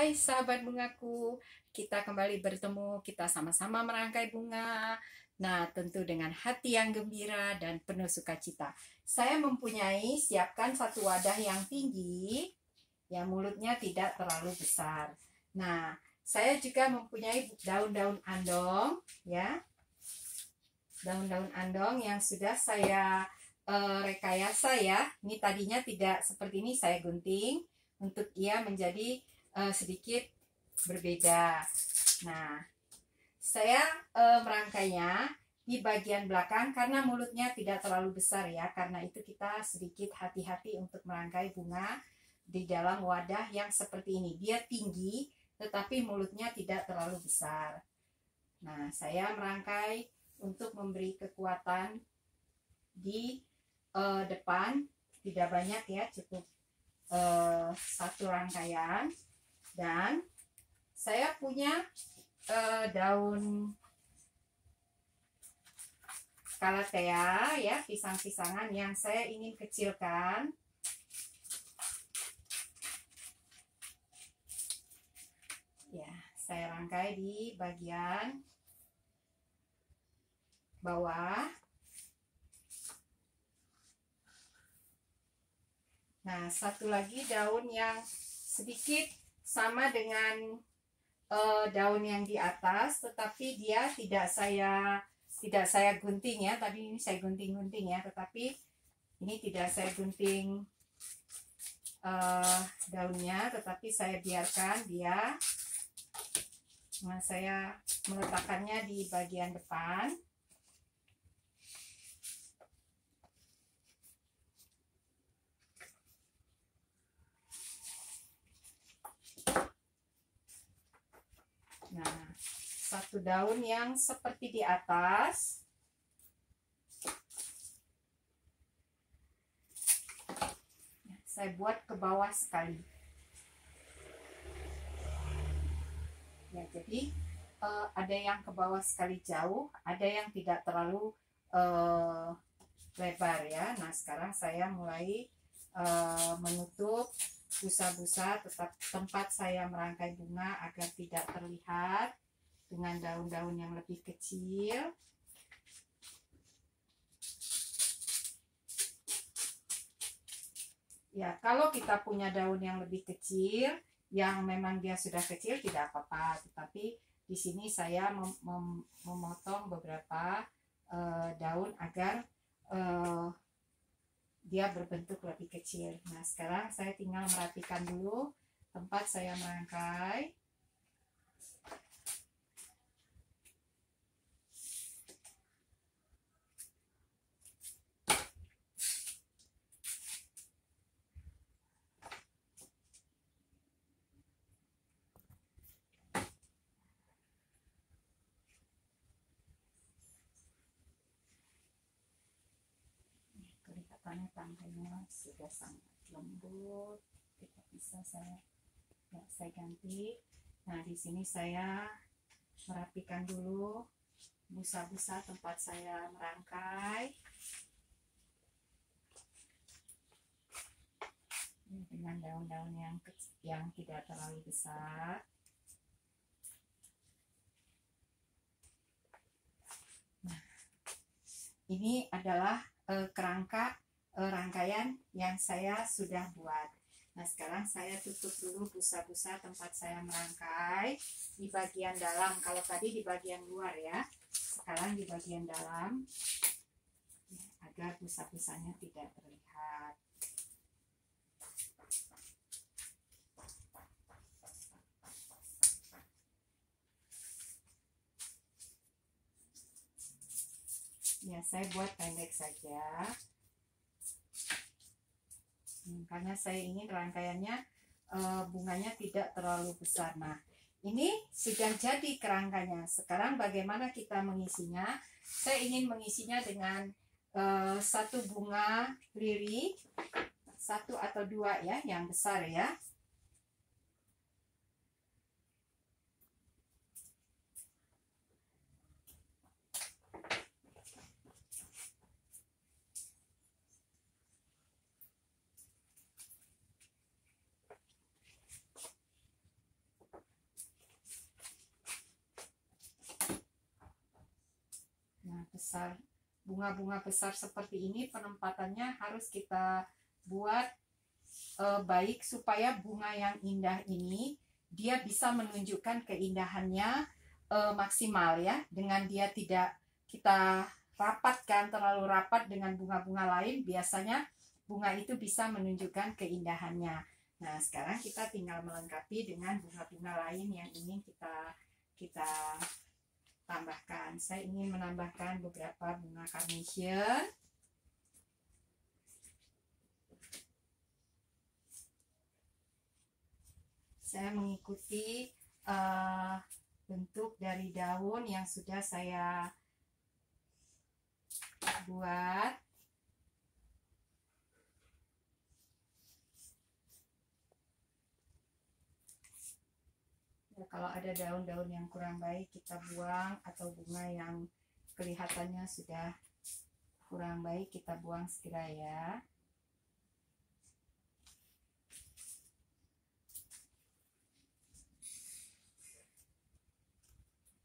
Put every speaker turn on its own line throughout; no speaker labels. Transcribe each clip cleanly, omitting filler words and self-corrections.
Hai sahabat bungaku, kita kembali bertemu, kita sama-sama merangkai bunga. Nah, tentu dengan hati yang gembira dan penuh sukacita. Saya siapkan satu wadah yang tinggi, yang mulutnya tidak terlalu besar. Nah, saya juga mempunyai daun-daun andong, ya. Daun-daun andong yang sudah saya rekayasa ya. Ini tadinya tidak seperti ini, saya gunting untuk ia menjadi sedikit berbeda. Nah, saya merangkainya di bagian belakang karena mulutnya tidak terlalu besar ya. Karena itu kita sedikit hati-hati untuk merangkai bunga di dalam wadah yang seperti ini. Dia tinggi tetapi mulutnya tidak terlalu besar. Nah, saya merangkai untuk memberi kekuatan di depan, tidak banyak ya, cukup satu rangkaian. Dan saya punya daun calathea ya, pisang-pisangan yang saya ingin kecilkan. Ya, saya rangkai di bagian bawah. Nah, satu lagi daun yang sedikit sama dengan daun yang di atas, tetapi dia tidak saya gunting ya. Tadi ini saya gunting-gunting ya, tetapi ini tidak saya gunting daunnya, tetapi saya biarkan dia. Nah, saya meletakkannya di bagian depan. Nah, satu daun yang seperti di atas. Saya buat ke bawah sekali. Ya, jadi ada yang ke bawah sekali jauh, ada yang tidak terlalu lebar ya. Nah, sekarang saya mulai menutup busa-busa tempat saya merangkai bunga agar tidak terlihat dengan daun-daun yang lebih kecil. Ya, kalau kita punya daun yang lebih kecil, yang memang dia sudah kecil tidak apa-apa, tetapi di sini saya memotong beberapa daun agar dia berbentuk lebih kecil. Nah, sekarang saya tinggal merapikan dulu tempat saya merangkai. Kelihatannya tangkainya sudah sangat lembut, tidak bisa saya ganti. Nah, di sini saya merapikan dulu busa-busa tempat saya merangkai dengan daun-daun yang tidak terlalu besar. Nah, ini adalah kerangka rangkaian yang saya sudah buat. Nah, sekarang saya tutup dulu busa-busa tempat saya merangkai di bagian dalam. Kalau tadi di bagian luar ya, sekarang di bagian dalam agar busa-busanya tidak terlihat. Ya, saya buat pendek saja. Karena saya ingin rangkaiannya bunganya tidak terlalu besar. Nah, ini sudah jadi kerangkanya. Sekarang bagaimana kita mengisinya? Saya ingin mengisinya dengan satu bunga liri, satu atau dua ya, yang besar ya. besar, bunga-bunga besar seperti ini penempatannya harus kita buat baik supaya bunga yang indah ini dia bisa menunjukkan keindahannya maksimal ya, dengan dia tidak kita rapatkan terlalu rapat dengan bunga-bunga lain, biasanya bunga itu bisa menunjukkan keindahannya. Nah, sekarang kita tinggal melengkapi dengan bunga-bunga lain yang ingin kita tambahkan. Saya ingin menambahkan beberapa bunga carnation. Saya mengikuti bentuk dari daun yang sudah saya buat. Ya, kalau ada daun-daun yang kurang baik kita buang, atau bunga yang kelihatannya sudah kurang baik kita buang segera ya.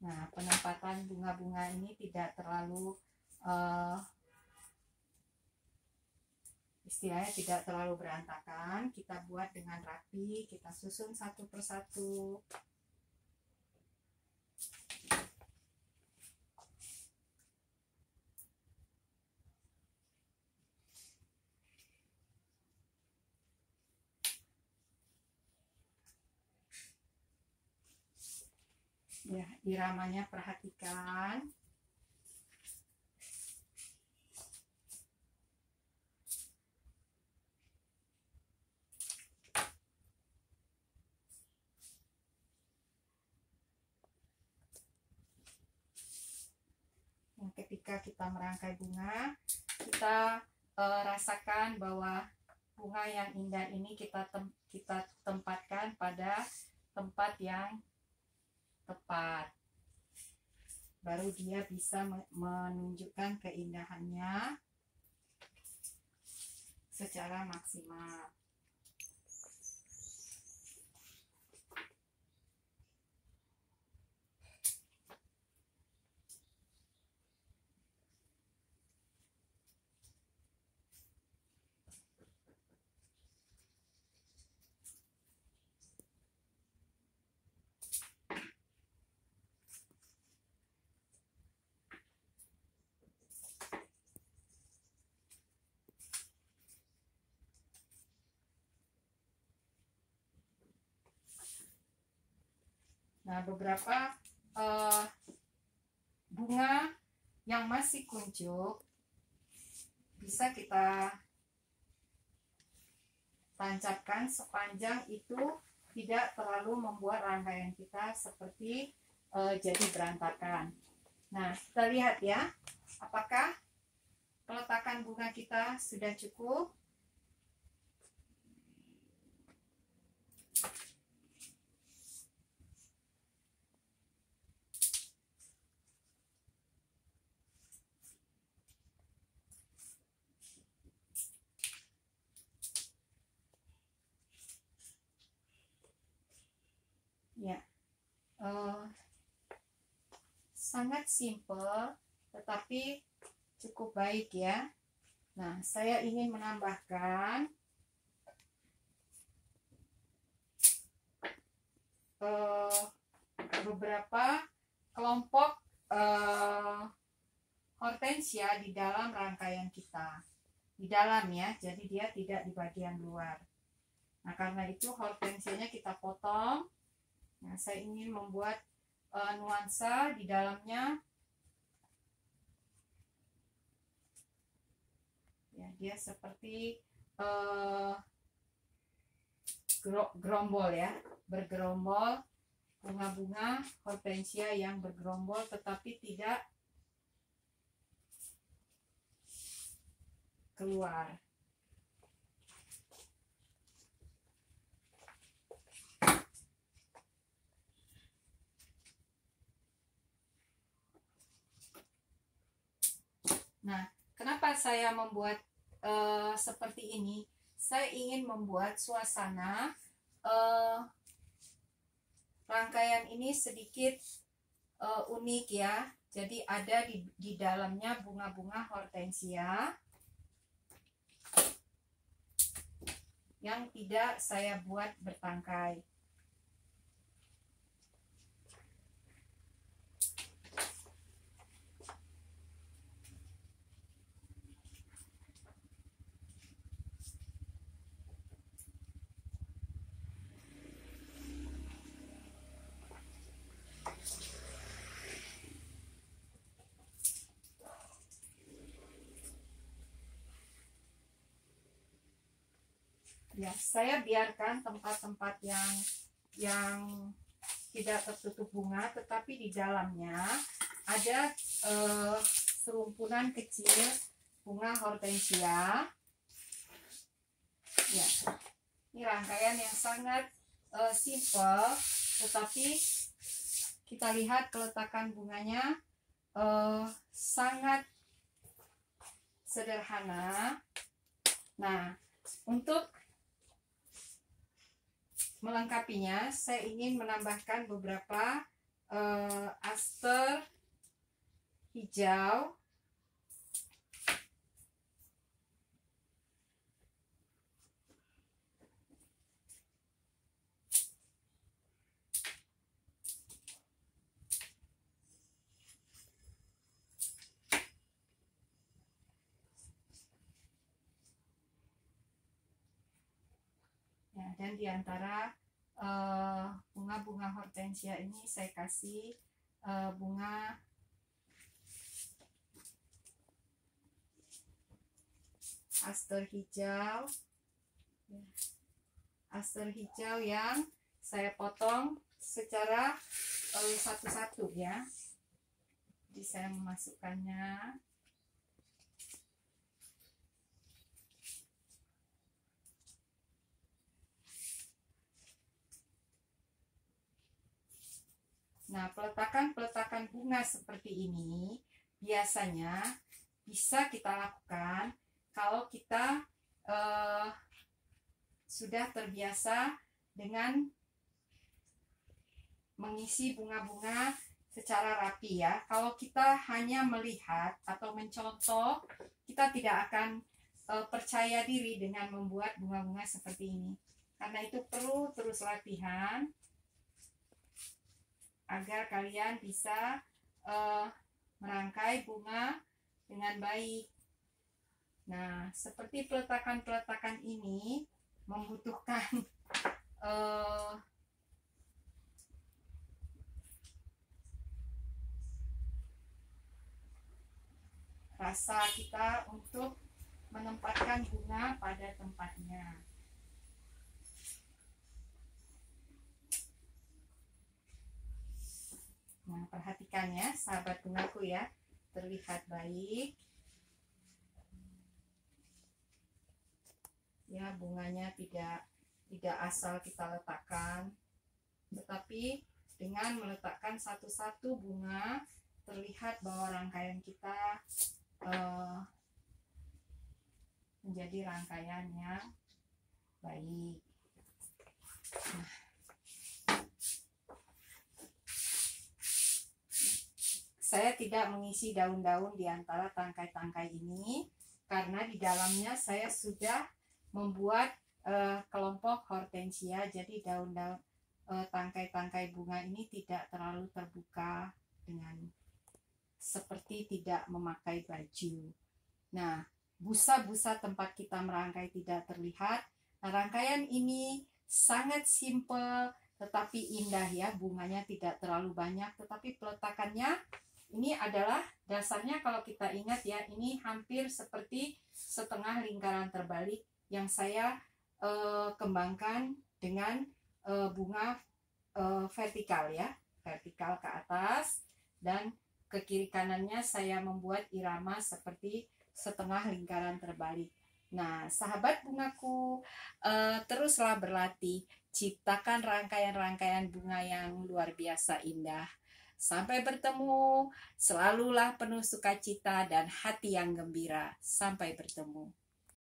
Nah, penempatan bunga-bunga ini tidak terlalu istilahnya tidak terlalu berantakan. Kita buat dengan rapi, kita susun satu persatu. Ya, iramanya perhatikan. Ketika kita merangkai bunga, kita rasakan bahwa bunga yang indah ini kita tempatkan pada tempat yang tepat, baru dia bisa menunjukkan keindahannya secara maksimal. Nah, beberapa bunga yang masih kuncup bisa kita tancapkan sepanjang itu tidak terlalu membuat rangkaian kita seperti jadi berantakan. Nah, kita lihat ya, apakah peletakan bunga kita sudah cukup. Ya, sangat simple tetapi cukup baik ya. Nah, saya ingin menambahkan beberapa kelompok hortensia di dalam rangkaian kita, di dalam ya, jadi dia tidak di bagian luar. Nah, karena itu hortensianya kita potong. Nah, saya ingin membuat nuansa di dalamnya. Ya, dia seperti gerombol ya, bergerombol, bunga-bunga hortensia yang bergerombol tetapi tidak keluar. Nah, kenapa saya membuat seperti ini? Saya ingin membuat suasana rangkaian ini sedikit unik ya. Jadi ada di dalamnya bunga-bunga hortensia yang tidak saya buat bertangkai. Ya, saya biarkan tempat-tempat yang tidak tertutup bunga, tetapi di dalamnya ada serumpunan kecil bunga hortensia. Ya, ini rangkaian yang sangat simple, tetapi kita lihat keletakan bunganya sangat sederhana. Nah, untuk melengkapinya, saya ingin menambahkan beberapa aster hijau. Ya, dan di antara bunga-bunga hortensia ini saya kasih bunga aster hijau, aster hijau yang saya potong secara satu-satu ya. Jadi saya memasukkannya. Nah, peletakan bunga seperti ini biasanya bisa kita lakukan kalau kita sudah terbiasa dengan mengisi bunga-bunga secara rapi ya. Kalau kita hanya melihat atau mencontoh, kita tidak akan percaya diri dengan membuat bunga-bunga seperti ini. Karena itu perlu terus latihan agar kalian bisa merangkai bunga dengan baik. Nah, seperti peletakan-peletakan ini membutuhkan rasa kita untuk menempatkan bunga pada tempatnya. Nah, perhatikan ya, sahabat bungaku ya, terlihat baik. Ya, bunganya tidak asal kita letakkan, tetapi dengan meletakkan satu-satu bunga, terlihat bahwa rangkaian kita menjadi rangkaian yang baik. Nah, saya tidak mengisi daun-daun di antara tangkai-tangkai ini karena di dalamnya saya sudah membuat kelompok hortensia, jadi daun-daun tangkai-tangkai bunga ini tidak terlalu terbuka dengan seperti tidak memakai baju. Nah, busa-busa tempat kita merangkai tidak terlihat. Nah, rangkaian ini sangat simple tetapi indah ya, bunganya tidak terlalu banyak, tetapi peletakannya ini adalah dasarnya kalau kita ingat ya, ini hampir seperti setengah lingkaran terbalik yang saya kembangkan dengan bunga vertikal ya, vertikal ke atas, dan ke kiri kanannya saya membuat irama seperti setengah lingkaran terbalik. Nah, sahabat bungaku, teruslah berlatih, ciptakan rangkaian-rangkaian bunga yang luar biasa indah. Sampai bertemu, selalulah penuh sukacita dan hati yang gembira. Sampai bertemu.